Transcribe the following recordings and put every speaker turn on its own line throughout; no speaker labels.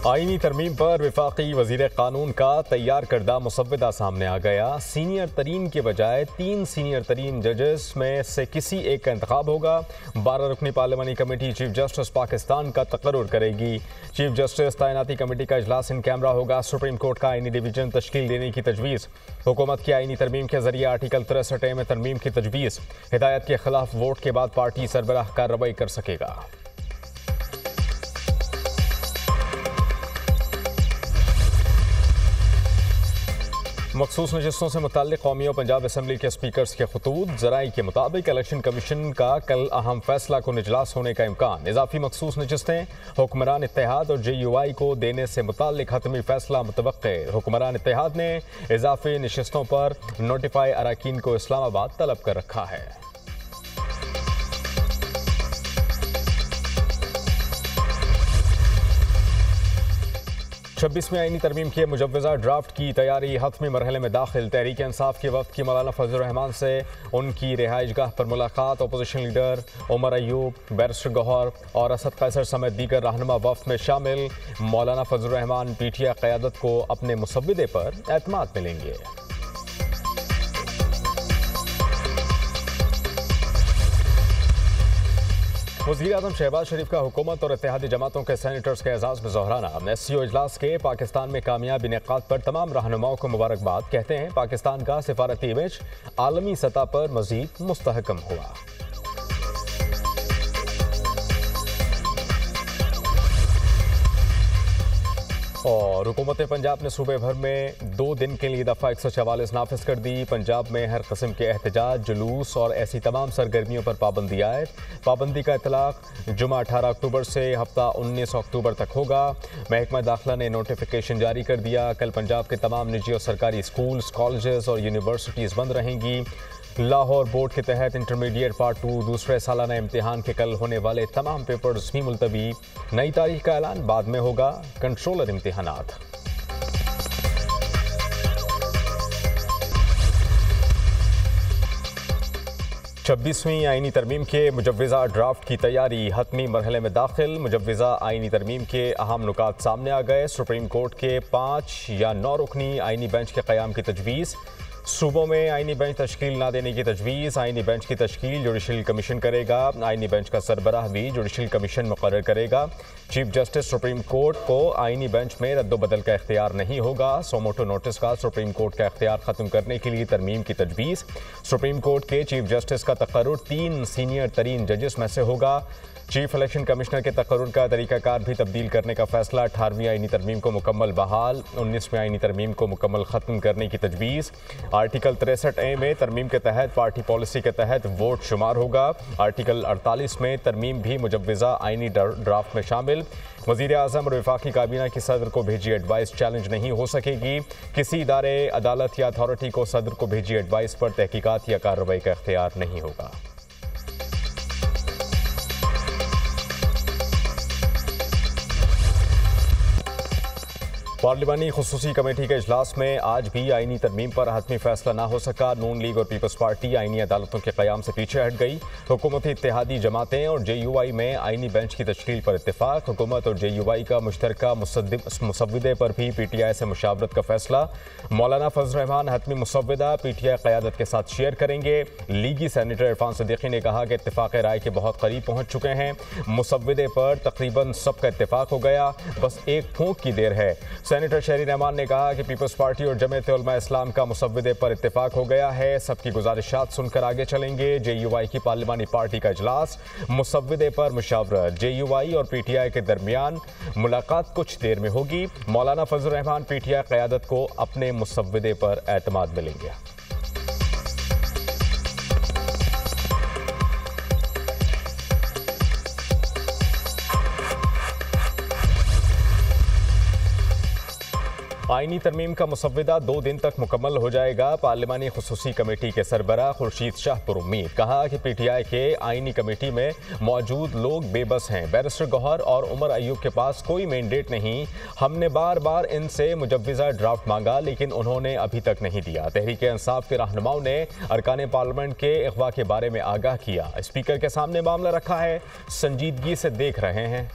आईनी तरमीम पर वफाकी वजीर कानून का तैयार करदा मुसव्वदा सामने आ गया। सीनियर तरीन के बजाय 3 सीनियर तरीन जजेस में से किसी एक का इंतखाब होगा। 12 रुकनी पार्लिमानी कमेटी चीफ जस्टिस पाकिस्तान का तकर्रुर करेगी। चीफ जस्टिस तैनाती कमेटी का इजलास इन कैमरा होगा। सुप्रीम कोर्ट का आईनी डिवीजन तश्कील देने की तजवीज़। हुकूमत की आईनी तरमीम के जरिए आर्टिकल 63A में तरमीम की तजवीज़। हिदायत के खिलाफ वोट के बाद पार्टी सरबराह कार्रवाई कर सकेगा। मखसूस नशस्तों से मुताल्लिक़ कौमी और पंजाब असम्बली के स्पीकर्स के खतूत। ज़राई के मुताबिक इलेक्शन कमीशन का कल अहम फैसला को इजलास होने का इम्कान। इजाफी मखसूस नशस्तें हुक्मरान इत्तेहाद और JUI को देने से मुताल्लिक़ हतमी फैसला मुतवक्के। हुक्मरान इत्तेहाद ने इजाफी नशस्तों पर नोटिफाई अरकान को इस्लामाबाद तलब कर रखा है। छब्बीसवीं आईनी तरमीम के मुजव्वज़ा ड्राफ्ट की तैयारी हतमी मरहले में दाखिल। तहरीक इंसाफ के वक्त की मौलाना फजलुर रहमान से उनकी रिहाइशगाह पर मुलाकात। Opposition leader Omar Ayub, barrister Gohar और असद कैसर समेत दीगर रहनुमा वफ्द में शामिल। मौलाना फजलुर रहमान PTI क़यादत को अपने मुसव्विदे पर एतमाद मिलेंगे। वज़ीर-ए-आज़म शहबाज शरीफ का हुकूमत और इत्तेहादी जमातों के सेनेटर्स के एजाज़ में जोहराना। SCO इजलास के पाकिस्तान में कामयाब इनेकाद पर तमाम रहनुमाओं को मुबारकबाद। कहते हैं पाकिस्तान का सिफारती इमेज आलमी सतह पर मज़ीद मुस्तहकम हुआ। और हुकूमत पंजाब ने सूबे भर में 2 दिन के लिए दफ़ा 144 नाफिज कर दी। पंजाब में हर किस्म के एहतजाज, जुलूस और ऐसी तमाम सरगर्मियों पर पाबंदी आयद। पाबंदी का इतलाक़ जुमा 18 अक्टूबर से हफ्ता 19 अक्टूबर तक होगा। महकमा दाखिला ने नोटिफिकेशन जारी कर दिया। कल पंजाब के तमाम निजी और सरकारी स्कूल्स, कॉलेजेस और यूनिवर्सिटीज़ बंद रहेंगी। लाहौर बोर्ड के तहत इंटरमीडिएट पार्ट 2 दूसरे सालाना इम्तिहान के कल होने वाले तमाम पेपर्स भी मुलतवी। नई तारीख का ऐलान बाद में होगा। कंट्रोलर इम्तिहानात। छब्बीसवीं आईनी तरमीम के मुजव्वज़ा ड्राफ्ट की तैयारी हतमी मरहले में दाखिल। मुजव्वज़ा आईनी तरमीम के अहम नुकात सामने आ गए। सुप्रीम कोर्ट के 5 या 9 रुकनी आईनी बेंच के क़याम की तजवीज़। सूबों में आईनी बेंच तश्कील न देने की तजवीज़। आईनी बेंच की तश्कील जुडिशल कमीशन करेगा। आईनी बेंच का सरबराह भी जुडिशल कमीशन मुकर्रर करेगा। चीफ जस्टिस सुप्रीम कोर्ट को आईनी बेंच में रद्दोबदल का इख्तियार नहीं होगा। सोमोटो नोटिस का सुप्रीम कोर्ट का इख्तियार ख़त्म करने के लिए तरमीम की तजवीज़। सुप्रीम कोर्ट के चीफ जस्टिस का तकर्रुर 3 सीनियर तरीन जजेस में से होगा। चीफ इलेक्शन कमिश्नर के तकर्रुर का तरीक़ाकार भी तब्दील करने का फैसला। 18वीं आईनी तरमीम को मुकम्मल बहाल। 19वीं आईनी तरमीम को मुकम्मल ख़त्म करने की तजवीज़। आर्टिकल 63A में तरमीम के तहत पार्टी पॉलिसी के तहत वोट शुमार होगा। आर्टिकल 48 में तरमीम भी मुजव्वज़ा आईनी ड्राफ्ट में शामिल। वज़ीर-ए-आज़म और वफाकी काबीना की सदर को भेजी एडवाइस चैलेंज नहीं हो सकेगी। किसी इदारे, अदालत या अथॉरिटी को सदर को भेजी एडवाइस पर तहकीकात या कार्रवाई का इख्तियार नहीं होगा। पार्लिमानी खुसूसी कमेटी के इजलास में आज भी आईनी तरमीम पर हतमी फैसला ना हो सका। नून लीग और पीपल्स पार्टी आईनी अदालतों के क़याम से पीछे हट गई। हुकूमती इत्तेहादी जमातें और JUI में आईनी बेंच की तश्कील पर इत्तेफाक। हुकूमत और JUI का मुश्तरका मुसव्विदे पर भी PTI से मुशावरत का फैसला। मौलाना फजल रहमान हतमी मुसव्विदा PTI क़यादत के साथ शेयर करेंगे। लीगी सेनेटर इरफान सिद्दीकी ने कहा कि इत्तेफाक राय के बहुत करीब पहुँच चुके हैं। मुसव्विदे पर तकरीबन सबका इत्तेफाक हो गया, बस एक फूंक की देर है। सेनेटर शहरी रहमान ने कहा कि पीपल्स पार्टी और जमीयत उलमा इस्लाम का मुसव्विदे पर इत्तेफाक हो गया है। सबकी गुजारिशात सुनकर आगे चलेंगे। JUI की पार्लिमानी पार्टी का इजलास। मुसव्विदे पर मुशावरत। JUI और PTI के दरमियान मुलाकात कुछ देर में होगी। मौलाना फजल रहमान PTI क़यादत को अपने मुसव्विदे पर एतमाद मिलेंगे। आईनी तरमीम का मुसव्विदा 2 दिन तक मुकम्मल हो जाएगा। पार्लिमानी खुसूसी कमेटी के सरबराह खुर्शीद शाह पर उम्मीद। कहा कि PTI के आईनी कमेटी में मौजूद लोग बेबस हैं। बैरिस्टर गौहर और उमर अयूब के पास कोई मैंडेट नहीं। हमने बार बार इनसे मुजव्वज़ा ड्राफ्ट मांगा लेकिन उन्होंने अभी तक नहीं दिया। तहरीक इंसाफ के रहनुमाओं ने अरकान पार्लियामेंट के अगवा के बारे में आगाह किया। स्पीकर के सामने मामला रखा है, संजीदगी से देख रहे हैं।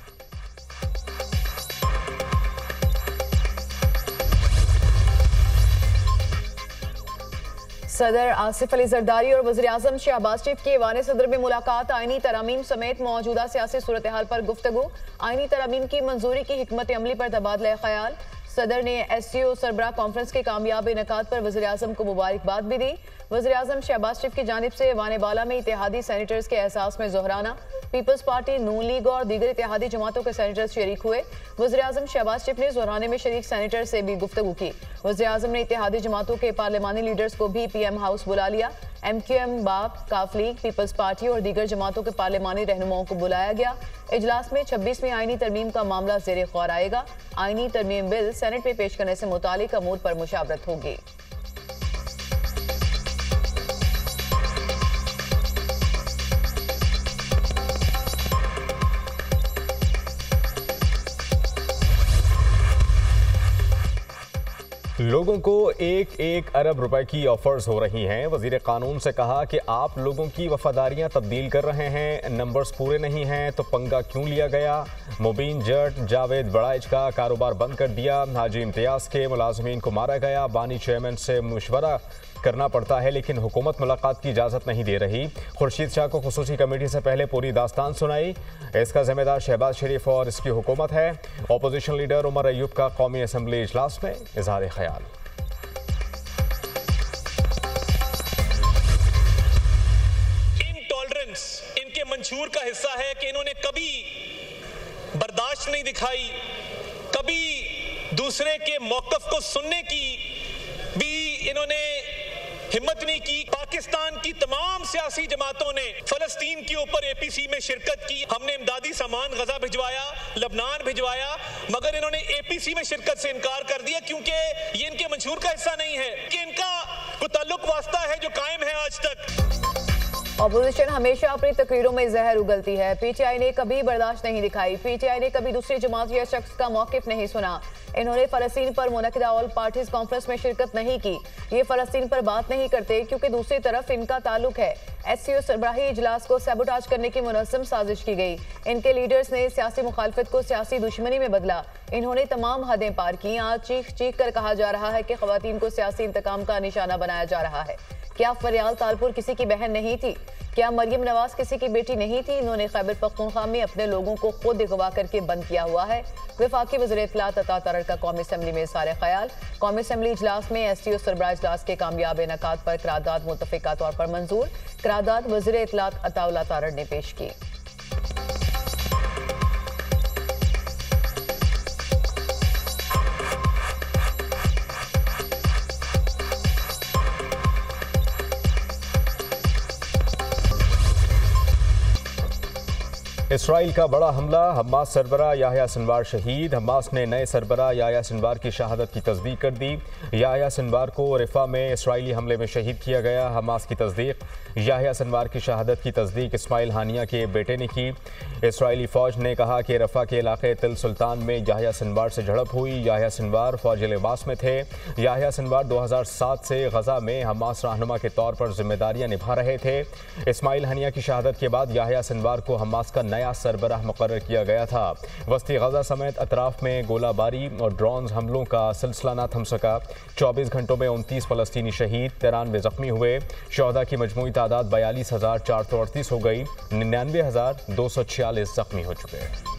सदर आसिफ अली जरदारी और वज़ीर-ए-आज़म शहबाज शरीफ की ऐवान सदर में मुलाकात। आईनी तरामीम समेत मौजूदा सियासी सूरत हाल पर गुफ्तगू। आईनी तरामीम की मंजूरी की हिकमत अमली पर तबादला ख्याल। सदर ने SCO सरबराह कॉन्फ्रेंस के कामयाब इनेकाद पर वज़ीर-ए-आज़म को मुबारकबाद भी दी। वज़ीर-ए-आज़म शहबाज शरीफ की जानिब से ऐवान बाला में इत्तेहादी सेनेटर्स के एहसास में जोहराना। पीपल्स पार्टी, नून लीग और दीगर इत्तेहादी जमातों के सेनेटर्स शरीक हुए। वज़ीर-ए-आज़म शहबाज शरीफ ने जोहराने में शरीक सेनेटर से भी गुफ्तगू की। वज़ीर-ए-आज़म ने इत्तेहादी जमातों के पार्लिमानी लीडर्स को भी PM हाउस बुला लिया। MQM, बाप, काफ लीग, पीपल्स पार्टी और दीगर जमातों के पार्लिमानी रहनुमाओं को बुलाया गया। इजलास में 26वीं आईनी तरमीम का मामला ज़ेरे गौर आएगा। आईनी तरमीम बिल सेनेट में पेश करने से मुतालिक अमूर पर मुशावरत होगी।
लोगों को 1-1 अरब रुपए की ऑफर्स हो रही हैं। वजीर कानून से कहा कि आप लोगों की वफादारियां तब्दील कर रहे हैं, नंबर्स पूरे नहीं हैं तो पंगा क्यों लिया गया। मुबीन जट जावेद बड़ाइच का कारोबार बंद कर दिया। हाजी इम्तियाज के मुलाजमीन को मारा गया। बानी चेयरमैन से मशवरा करना पड़ता है लेकिन हुकूमत मुलाकात की इजाज़त नहीं दे रही। खुर्शीद शाह को खुसूसी कमेटी से पहले पूरी दास्तान सुनाई। इसका जिम्मेदार शहबाज शरीफ और इसकी हुकूमत है। अपोजिशन लीडर उमर अयूब का कौमी असम्बली इजलास में इजहार ख्याल।
इनटॉलरेंस इनके मंशूर का हिस्सा है कि इन्होंने कभी बर्दाश्त नहीं दिखाई, कभी दूसरे के मौक़िफ़ को सुनने की भी इन्होंने हिम्मत नहीं की। पाकिस्तान की तमाम सियासी जमातों ने फलस्तीन के ऊपर APC में शिरकत की। हमने इमदादी सामान गजा भिजवाया, लबनान भिजवाया, मगर इन्होंने APC में शिरकत से इनकार कर दिया क्योंकि ये इनके मंशूर का हिस्सा नहीं है, कि इनका कोई ताल्लुक वास्ता है जो कायम है आज तक।
अपोजिशन हमेशा अपनी तकरीरों में जहर उगलती है। PTI ने कभी बर्दाश्त नहीं दिखाई। PTI ने कभी दूसरी जमात या शख्स का मौकिफ नहीं सुना। इन्होंने फ़लस्तीन पर मुनक़िदा ऑल पार्टीज कॉन्फ्रेंस में शिरकत नहीं की। ये फ़लस्तीन पर बात नहीं करते क्योंकि दूसरी तरफ इनका ताल्लुक है। SCO सरबराही इजलास को सैबोटाज करने की मुनज़्ज़म साजिश की गई। इनके लीडर्स ने सियासी मुखालफत को सियासी दुश्मनी में बदला। इन्होंने तमाम हदें पार की। आज चीख चीख कर कहा जा रहा है कि ख़वातीन को सियासी इंतकाम का निशाना बनाया जा रहा है। क्या फरियाल तालपुर किसी की बहन नहीं थी? क्या मरियम नवाज किसी की बेटी नहीं थी? इन्होंने खैबर पख्तूनख्वा में अपने लोगों को खुद अगवा करके बंद किया हुआ है। वफाकी वज़ीर इत्तलात अता तारड़ का कौमी असम्बली में इज़हार ख्याल। कौमी असम्बली इजलास में SCO सरबराह इजलास के कामयाब इनेकाद पर करारदाद मुतफ़िका तौर पर मंजूर। करारदाद वज़ीर इत्तलात अता तारड़ ने पेश की।
इसराइल का बड़ा हमला, हमास सरबराह याह्या सिनवार शहीद। हमास ने नए सरबराह याह्या सिनवार की शहादत की तस्दीक कर दी। याह्या सिनवार को रफ़ा में इसराइली हमले में शहीद किया गया। हमास की तस्दीक। याह्या सिनवार की शहादत की तस्दीक इस्माइल हानिया के बेटे ने की। इसराइली फ़ौज ने कहा कि रफ़ा के इलाके तिल सुल्तान में याह्या सिनवार से झड़प हुई। याह्या सिनवार फ़ौजी लिबास में थे। याह्या सिनवार 2007 से गजा में हमास रहनुमा के तौर पर जिम्मेदारियाँ निभा रहे थे। इस्माइल हानिया की शहादत के बाद याह्या सिनवार को हमास का नया सरबराह मुकर्रर किया गया था। वस्ती गजा समेत अतराफ में गोलाबारी और ड्रोन हमलों का सिलसिला न थम सका। 24 घंटों में 29 फ़लस्तीनी शहीद, 93 जख्मी हुए। शहदा की मजमूई तादाद 42,438 हो गई। 99,246 जख्मी हो चुके हैं।